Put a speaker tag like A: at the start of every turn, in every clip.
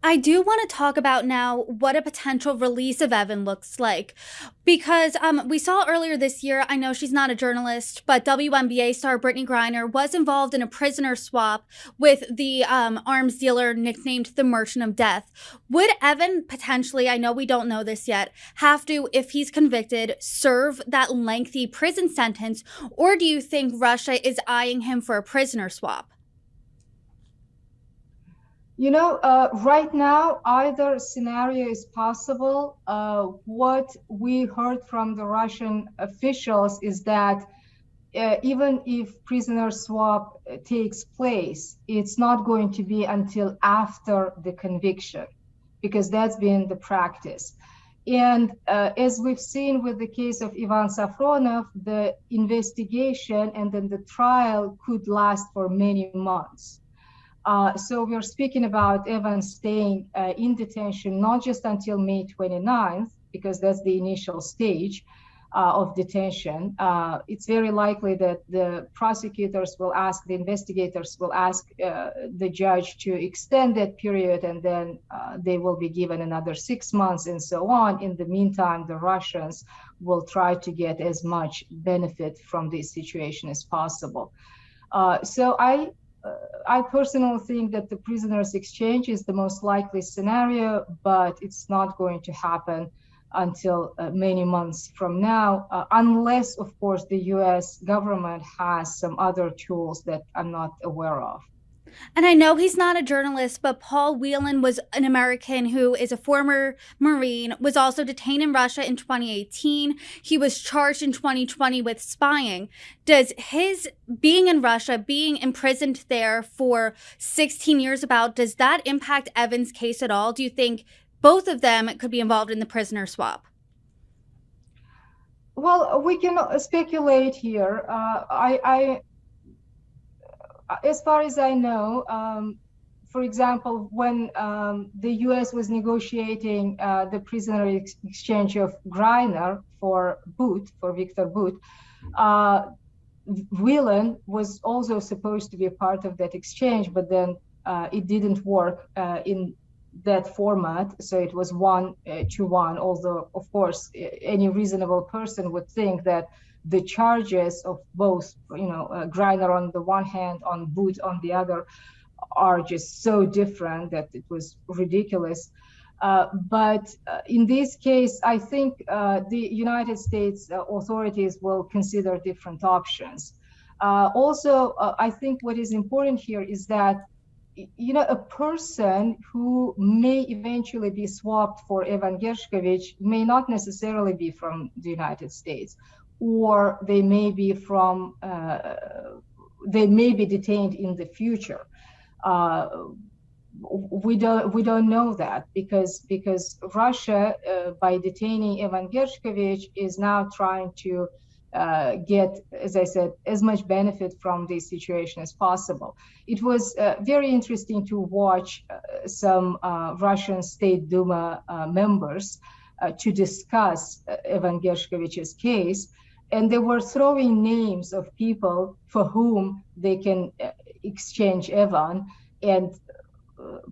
A: I do want to talk about now what a potential release of Evan looks like. Because we saw earlier this year, I know she's not a journalist, but WNBA star Britany Griner was involved in a prisoner swap with the arms dealer nicknamed the Merchant of Death. Would Evan potentially, I know we don't know this yet, have to, if he's convicted, serve that lengthy prison sentence? Or do you think Russia is eyeing him for a prisoner swap?
B: Right now, either scenario is possible. What we heard from the Russian officials is that even if prisoner swap takes place, it's not going to be until after the conviction, because that's been the practice. And as we've seen with the case of Ivan Safronov, the investigation and then the trial could last for many months. So we're speaking about Evan staying in detention, not just until May 29th, because that's the initial stage of detention. It's very likely that the prosecutors will ask, the investigators will ask the judge to extend that period, and then they will be given another 6 months and so on. In the meantime, the Russians will try to get as much benefit from this situation as possible. So I personally think that the prisoners' exchange is the most likely scenario, but it's not going to happen until many months from now, unless, of course, the US government has some other tools that I'm not aware of.
A: And I know he's not a journalist, but Paul Whelan was an American who is a former Marine, was also detained in Russia in 2018. He was charged in 2020 with spying. Does his being in Russia, being imprisoned there for 16 years does that impact Evan's case at all? Do you think both of them could be involved in the prisoner swap?
B: Well, we can speculate here. As far as I know, for example, when the U.S. was negotiating the prisoner exchange of Griner for Victor Bout, Whelan was also supposed to be a part of that exchange, but then it didn't work in that format. So it was 1-to-1, although, of course, any reasonable person would think that the charges of both, Griner on the one hand, on Boot on the other, are just so different that it was ridiculous. But in this case, I think the United States authorities will consider different options. Also, I think what is important here is that a person who may eventually be swapped for Evan Gershkovich may not necessarily be from the United States, or they may be detained in the future. We don't know that because Russia, by detaining Evan Gershkovich, is now trying to get, as I said, as much benefit from this situation as possible. It was very interesting to watch some Russian State Duma members to discuss Evan Gershkovich's case, and they were throwing names of people for whom they can exchange Evan, and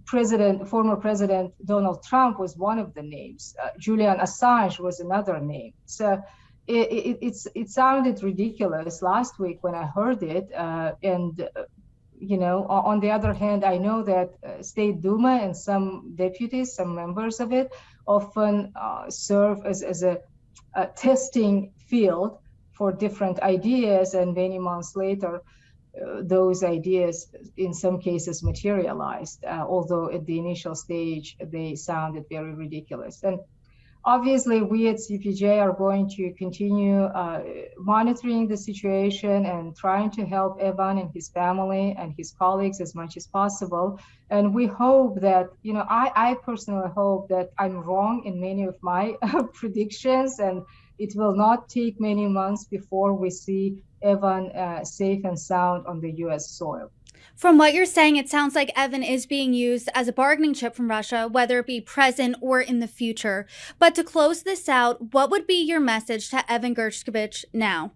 B: former President Donald Trump was one of the names. Julian Assange was another name. So it sounded ridiculous last week when I heard it. On the other hand, I know that State Duma and some deputies, some members of it, often serve as a testing field for different ideas, and many months later, those ideas in some cases materialized, although at the initial stage they sounded very ridiculous. And obviously, we at CPJ are going to continue monitoring the situation and trying to help Evan and his family and his colleagues as much as possible. And we hope that, I personally hope that I'm wrong in many of my predictions, and it will not take many months before we see Evan safe and sound on the US soil.
A: From what you're saying, it sounds like Evan is being used as a bargaining chip from Russia, whether it be present or in the future. But to close this out, what would be your message to Evan Gershkovich now?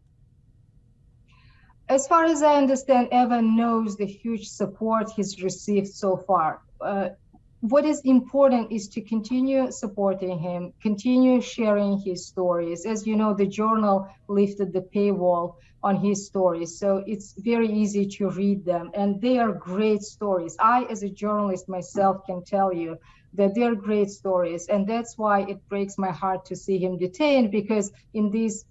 B: As far as I understand, Evan knows the huge support he's received so far. what is important is to continue supporting him, continue sharing his stories. As you know, the journal lifted the paywall on his stories, so it's very easy to read them, and they are great stories. I, as a journalist myself, can tell you that they're great stories, and that's why it breaks my heart to see him detained, because in these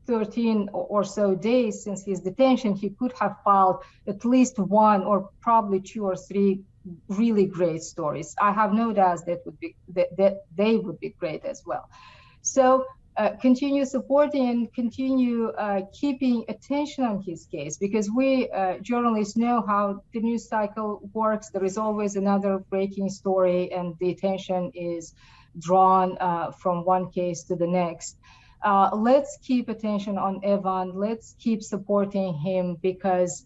B: 13 or so days since his detention, he could have filed at least one or probably two or three really great stories. I have no doubts that they would be great as well. So continue supporting and continue keeping attention on his case, because we journalists know how the news cycle works. There is always another breaking story, and the attention is drawn from one case to the next. Let's keep attention on Evan. Let's keep supporting him, because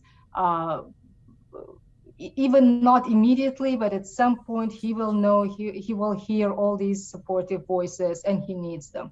B: even not immediately, but at some point he will know, he will hear all these supportive voices, and he needs them.